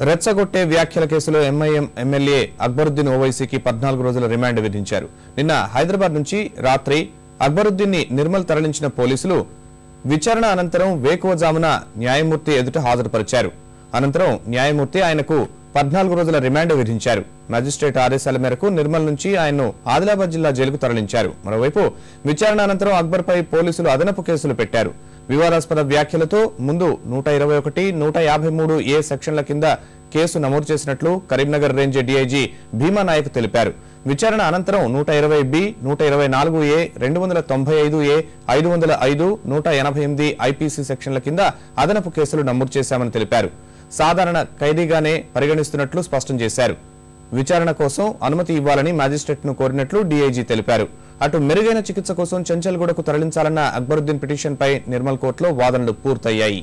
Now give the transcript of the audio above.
రెచ్చగొట్టే వ్యాఖ్యల కేసులో ఎంఐఎం ఎమ్మెల్యే అక్బరుద్దీన్ ఓవైసీకి 14 రోజుల రిమాండ్ విధించారు. నిన్న హైదరాబాద్ నుంచి రాత్రి అక్బరుద్దీన్ ని నిర్మల్ తరలించిన పోలీసులు విచారణ అనంతరం వేకువజామున న్యాయమూర్తి ఎదుట హాజరుపరిచారు. అనంతరం న్యాయమూర్తి ఆయనకు 14 రోజుల రిమాండ్ విధించారు. మెజిస్ట్రేట్ ఆదేశాల మేరకు నిర్మల్ నుంచి ఆయన్ను ఆదిలాబాద్ జిల్లా జైలుకు తరలించారు. మరోవైపు విచారణ అనంతరం అక్బర్పై పోలీసులు అదనపు కేసులు పెట్టారు. వివాదాస్పద వ్యాఖ్యలతో ముందు 121, 153A సెక్షన్ల కింద కేసు నమోదు చేసినట్లు కరీంనగర్ రేంజ్ డీఐజీ భీమా నాయక్ తెలిపారు. విచారణ అనంతరం 120B, 124A, 295A, 505, 188 ఐపీసీ సెక్షన్ల కింద అదనపు కేసులు నమోదు చేశామని తెలిపారు. సాధారణ ఖైదీగానే పరిగణిస్తున్నట్లు స్పష్టం చేశారు. విచారణ కోసం అనుమతి ఇవ్వాలని మ్యాజిస్ట్రేట్ను కోరినట్లు డీఐజీ తెలిపారు. అటు మెరుగైన చికిత్స కోసం చెంచల్గూడకు తరలించాలన్న అక్బరుద్దీన్ పిటిషన్పై నిర్మల్ కోర్టులో వాదనలు పూర్తయ్యాయి.